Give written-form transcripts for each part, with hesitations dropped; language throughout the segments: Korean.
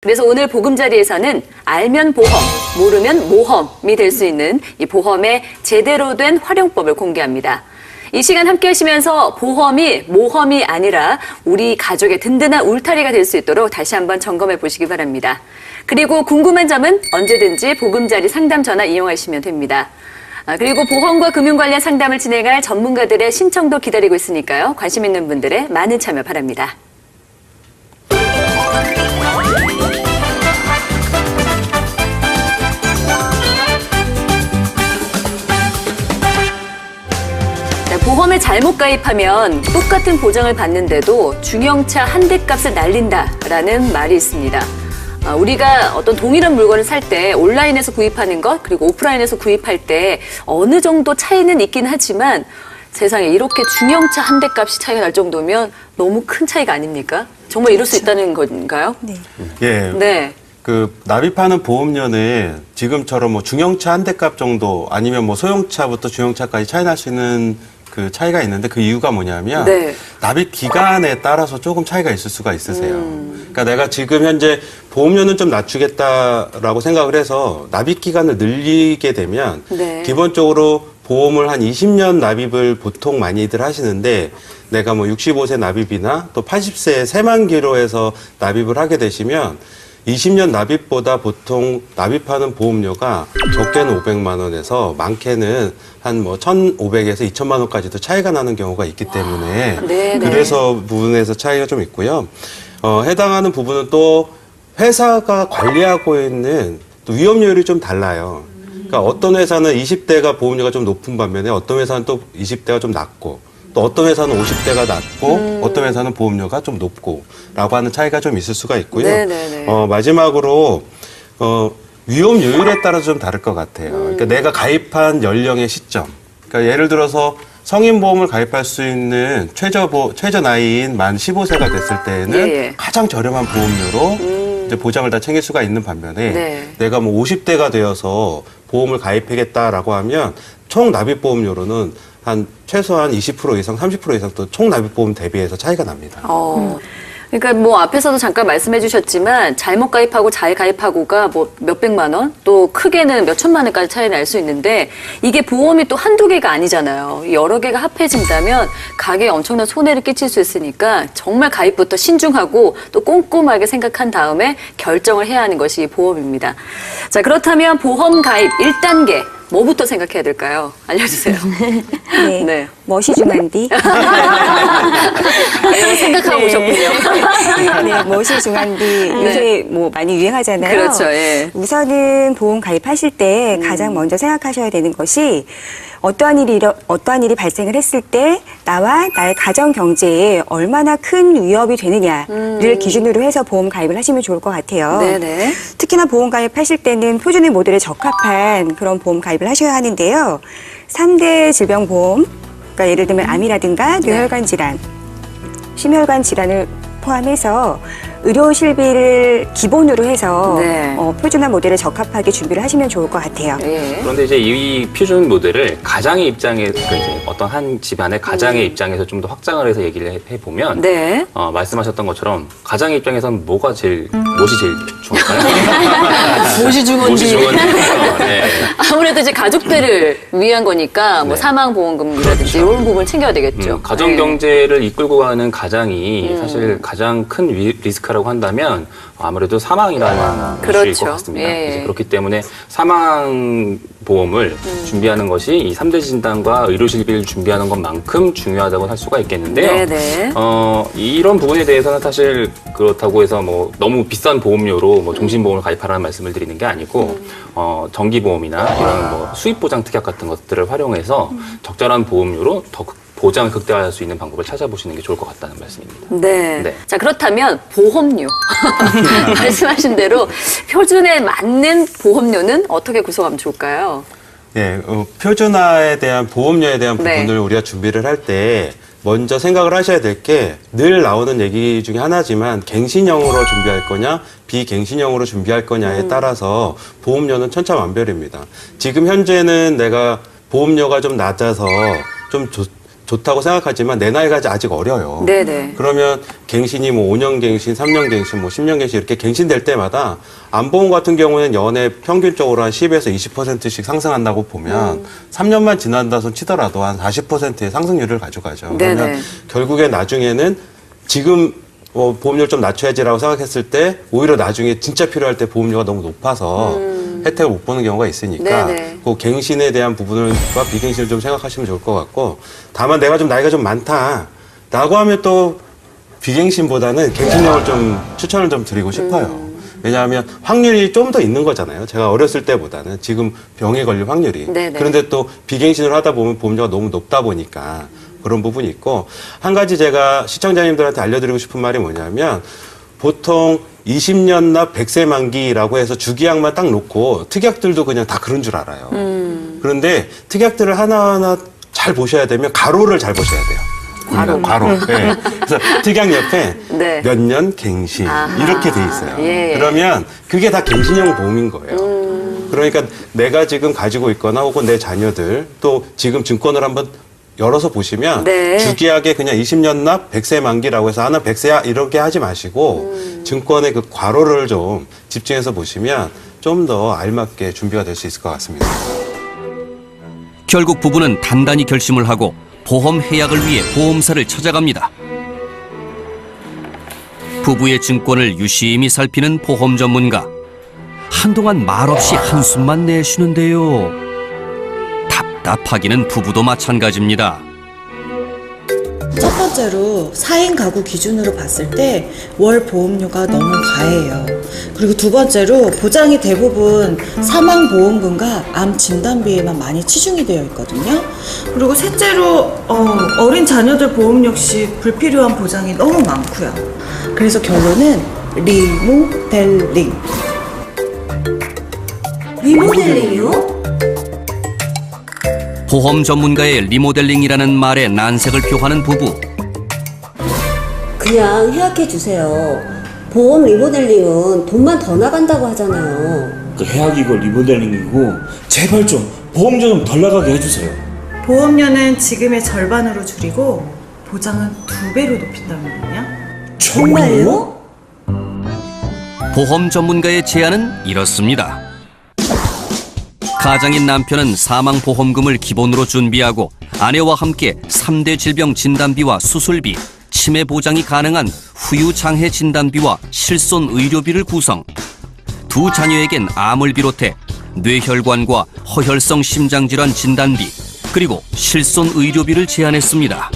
그래서 오늘 보금자리에서는 알면 보험, 모르면 모험이 될 수 있는 이 보험의 제대로 된 활용법을 공개합니다. 이 시간 함께 하시면서 보험이 모험이 아니라 우리 가족의 든든한 울타리가 될 수 있도록 다시 한번 점검해 보시기 바랍니다. 그리고 궁금한 점은 언제든지 보금자리 상담 전화 이용하시면 됩니다. 그리고 보험과 금융 관련 상담을 진행할 전문가들의 신청도 기다리고 있으니까요. 관심 있는 분들의 많은 참여 바랍니다. 보험에 잘못 가입하면 똑같은 보장을 받는데도 중형차 한 대 값을 날린다라는 말이 있습니다. 우리가 어떤 동일한 물건을 살 때 온라인에서 구입하는 것 그리고 오프라인에서 구입할 때 어느 정도 차이는 있긴 하지만 세상에 이렇게 중형차 한 대 값이 차이가 날 정도면 너무 큰 차이가 아닙니까? 정말 이럴 수 있다는 건가요? 네. 예. 네. 납입하는 보험료는 지금처럼 뭐 중형차 한 대 값 정도 아니면 뭐 소형차부터 중형차까지 차이 날 수 있는 그 차이가 있는데 그 이유가 뭐냐면 네. 납입 기간에 따라서 조금 차이가 있을 수가 있으세요. 그러니까 내가 지금 현재 보험료는 좀 낮추겠다라고 생각을 해서 납입 기간을 늘리게 되면 네. 기본적으로 보험을 한 20년 납입을 보통 많이들 하시는데 내가 뭐 65세 납입이나 또 80세 새만기로 해서 납입을 하게 되시면 20년 납입보다 보통 납입하는 보험료가 적게는 500만 원에서 많게는 한 뭐 1,500에서 2,000만 원까지도 차이가 나는 경우가 있기 때문에 네네. 그래서 부분에서 차이가 좀 있고요. 해당하는 부분은 또 회사가 관리하고 있는 또 위험료율이 좀 달라요. 그러니까 어떤 회사는 20대가 보험료가 좀 높은 반면에 어떤 회사는 또 20대가 좀 낮고 또 어떤 회사는 50대가 낮고 어떤 회사는 보험료가 좀 높고 라고 하는 차이가 좀 있을 수가 있고요. 네네네. 마지막으로 위험요율에 따라서 좀 다를 것 같아요. 그러니까 내가 가입한 연령의 시점. 그러니까 예를 들어서 성인보험을 가입할 수 있는 최저 나이인 만 15세가 됐을 때에는 예. 가장 저렴한 보험료로 이제 보장을 다 챙길 수가 있는 반면에 네. 내가 뭐 50대가 되어서 보험을 가입하겠다라고 하면 총 납입 보험료로는 한 최소한 20% 이상, 30% 이상 또 총 납입 보험 대비해서 차이가 납니다. 그러니까 뭐 앞에서도 잠깐 말씀해 주셨지만 잘못 가입하고 잘 가입하고가 뭐 몇백만 원, 또 크게는 몇천만 원까지 차이 날 수 있는데 이게 보험이 또 한두 개가 아니잖아요. 여러 개가 합해진다면 가게에 엄청난 손해를 끼칠 수 있으니까 정말 가입부터 신중하고 또 꼼꼼하게 생각한 다음에 결정을 해야 하는 것이 보험입니다. 자, 그렇다면 보험 가입 1단계 뭐부터 생각해야 될까요? 알려주세요. 네. 네. 멋이 중한디. 생각하고 오셨군요. 네, 멋이 중한디. 요새 뭐 많이 유행하잖아요. 그렇죠, 예. 우선은 보험 가입하실 때 가장 먼저 생각하셔야 되는 것이 어떠한 일이 발생을 했을 때 나와 나의 가정 경제에 얼마나 큰 위협이 되느냐를 기준으로 해서 보험 가입을 하시면 좋을 것 같아요. 네네. 특히나 보험 가입하실 때는 표준의 모델에 적합한 그런 보험 가입을 하셔야 하는데요. 3대 질병보험, 그러니까 예를 들면 암이라든가 뇌혈관 질환, 심혈관 질환을 포함해서 의료 실비를 기본으로 해서 네. 표준화 모델에 적합하게 준비를 하시면 좋을 것 같아요. 예. 그런데 이제 이 표준 모델을 가장의 입장에서 이제 어떤 한 집안의 가장의 입장에서 좀 더 확장을 해서 얘기를 해보면 네. 말씀하셨던 것처럼 가장의 입장에서는 무엇이 제일 중요할까요? 무엇이 중요한지. 무엇이 중요한지. 네. 아무래도 이제 가족들을 위한 거니까 뭐 네. 사망보험금이라든지 이런 부분을 챙겨야 되겠죠. 가정 네. 경제를 이끌고 가는 가장이 사실 가장 큰 리스크라고 한다면 아무래도 사망이라는 그렇죠. 이슈일 것 같습니다. 예. 이제 그렇기 때문에 사망 보험을 준비하는 것이 이 3대 진단과 의료 실비를 준비하는 것만큼 중요하다고 할 수가 있겠는데요. 네네. 이런 부분에 대해서는 사실 그렇다고 해서 뭐 너무 비싼 보험료로 뭐 종신보험을 가입하라는 말씀을 드리는 게 아니고 정기보험이나 이런 뭐 수입보장 특약 같은 것들을 활용해서 적절한 보험료로 더 보장을 극대화할 수 있는 방법을 찾아보시는 게 좋을 것 같다는 말씀입니다. 네. 네. 자, 그렇다면 보험료. 말씀하신 대로 표준에 맞는 보험료는 어떻게 구성하면 좋을까요? 예, 표준화에 대한 보험료에 대한 네. 부분을 우리가 준비를 할 때 먼저 생각을 하셔야 될 게 늘 나오는 얘기 중에 하나지만 갱신형으로 준비할 거냐 비갱신형으로 준비할 거냐에 따라서 보험료는 천차만별입니다. 지금 현재는 내가 보험료가 좀 낮아서 좀 좋다고 생각하지만 내 나이가 아직 어려요. 네네. 그러면 갱신이 뭐 5년 갱신, 3년 갱신, 뭐 10년 갱신 이렇게 갱신될 때마다 안보험 같은 경우에는 연에 평균적으로 한 10에서 20%씩 상승한다고 보면 3년만 지난다 손 치더라도 한 40%의 상승률을 가져가죠. 네네. 그러면 결국에 나중에는 지금 보험료를 좀 낮춰야지라고 생각했을 때 오히려 나중에 진짜 필요할 때 보험료가 너무 높아서 혜택을 못 보는 경우가 있으니까 네네. 그 갱신에 대한 부분과 비갱신을 좀 생각하시면 좋을 것 같고 다만 내가 좀 나이가 좀 많다라고 하면 또 비갱신보다는 갱신형을 좀 추천을 좀 드리고 싶어요. 왜냐하면 확률이 좀 더 있는 거잖아요. 제가 어렸을 때보다는 지금 병에 걸릴 확률이. 네네. 그런데 또 비갱신을 하다 보면 보험료가 너무 높다 보니까 그런 부분이 있고 한 가지 제가 시청자님들한테 알려드리고 싶은 말이 뭐냐면 보통 20년 납 100세 만기라고 해서 주기약만 딱 놓고 특약들도 그냥 다 그런 줄 알아요. 그런데 특약들을 하나하나 잘 보셔야 되면 가로를 잘 보셔야 돼요. 가로. 네. 그래서 특약 옆에 네. 몇 년 갱신 아하. 이렇게 돼 있어요. 예. 그러면 그게 다 갱신형 보험인 거예요. 그러니까 내가 지금 가지고 있거나 혹은 내 자녀들 또 지금 증권을 한번 열어서 보시면 네. 주기하게 그냥 20년 납 100세 만기라고 해서 하나 100세야 이렇게 하지 마시고 증권의 그 괄호를 좀 집중해서 보시면 좀 더 알맞게 준비가 될 수 있을 것 같습니다. 결국 부부는 단단히 결심을 하고 보험 해약을 위해 보험사를 찾아갑니다. 부부의 증권을 유심히 살피는 보험 전문가. 한동안 말없이 한숨만 내쉬는데요. 답답하기는 부부도 마찬가지입니다. 첫 번째로 4인 가구 기준으로 봤을 때 월 보험료가 너무 과해요. 그리고 두 번째로 보장이 대부분 사망보험금과 암 진단비에만 많이 치중이 되어 있거든요. 그리고 셋째로 어린 자녀들 보험 역시 불필요한 보장이 너무 많고요. 그래서 결론은 리모델링. 리모델링이요? 보험 전문가의 리모델링이라는 말에 난색을 표하는 부부. 그냥 해약해 주세요. 보험 리모델링은 돈만 더 나간다고 하잖아요. 그 해약이고 리모델링이고 제발 좀 보험료 좀 덜 나가게 해주세요. 보험료는 지금의 절반으로 줄이고 보장은 2배로 높인다면요. 정말요? 보험 전문가의 제안은 이렇습니다. 가장인 남편은 사망보험금을 기본으로 준비하고 아내와 함께 3대 질병 진단비와 수술비, 치매 보장이 가능한 후유장애 진단비와 실손 의료비를 구성. 두 자녀에겐 암을 비롯해 뇌혈관과 허혈성 심장질환 진단비, 그리고 실손 의료비를 제안했습니다.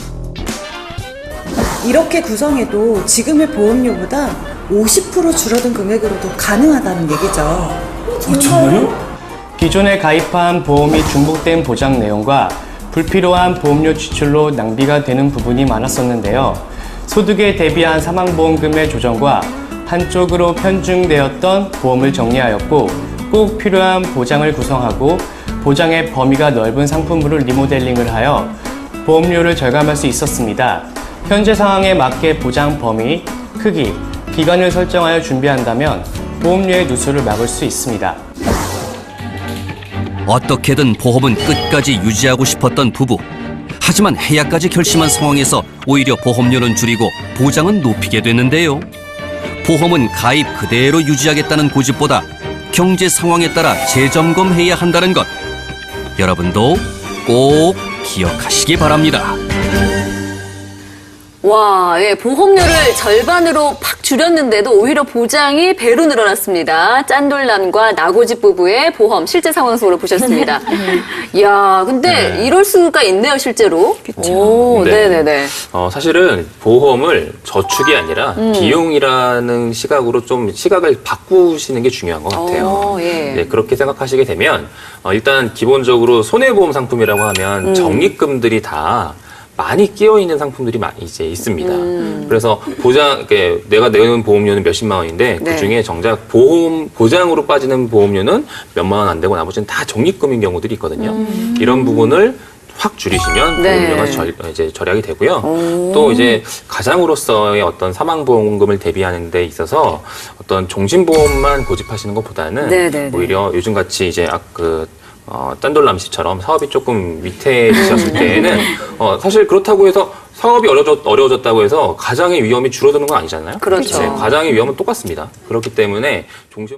이렇게 구성해도 지금의 보험료보다 50% 줄어든 금액으로도 가능하다는 얘기죠. 정말요? 기존에 가입한 보험이 중복된 보장 내용과 불필요한 보험료 지출로 낭비가 되는 부분이 많았었는데요. 소득에 대비한 사망보험금의 조정과 한쪽으로 편중되었던 보험을 정리하였고 꼭 필요한 보장을 구성하고 보장의 범위가 넓은 상품으로 리모델링을 하여 보험료를 절감할 수 있었습니다. 현재 상황에 맞게 보장 범위, 크기, 기간을 설정하여 준비한다면 보험료의 누수를 막을 수 있습니다. 어떻게든 보험은 끝까지 유지하고 싶었던 부부. 하지만 해약까지 결심한 상황에서 오히려 보험료는 줄이고 보장은 높이게 됐는데요. 보험은 가입 그대로 유지하겠다는 고집보다 경제 상황에 따라 재점검해야 한다는 것. 여러분도 꼭 기억하시기 바랍니다. 와, 예, 보험료를 절반으로 팍 줄였는데도 오히려 보장이 배로 늘어났습니다. 짠돌남과 나고집 부부의 보험 실제 상황 속으로 보셨습니다. 이야, 근데 이럴 수가 있네요, 실제로. 오, 네. 네네네. 사실은 보험을 저축이 아니라 비용이라는 시각으로 좀 시각을 바꾸시는 게 중요한 것 같아요. 예. 네, 그렇게 생각하시게 되면 일단 기본적으로 손해보험 상품이라고 하면 적립금들이 다 많이 끼어 있는 상품들이 이제 있습니다. 그래서 내가 내는 보험료는 몇십만 원인데 네. 그 중에 정작 보장으로 빠지는 보험료는 몇만 원 안 되고 나머지는 다 적립금인 경우들이 있거든요. 이런 부분을 확 줄이시면 네. 보험료가 이제 절약이 되고요. 또 이제 가장으로서의 어떤 사망보험금을 대비하는 데 있어서 어떤 종신보험만 고집하시는 것보다는 네네네. 오히려 요즘같이 이제 짠돌람 씨처럼 사업이 조금 위태해지셨을 때에는 사실 그렇다고 해서 사업이 어려워졌다고 해서 가장의 위험이 줄어드는 건 아니잖아요. 그렇죠. 가장의 위험은 똑같습니다. 그렇기 때문에 종신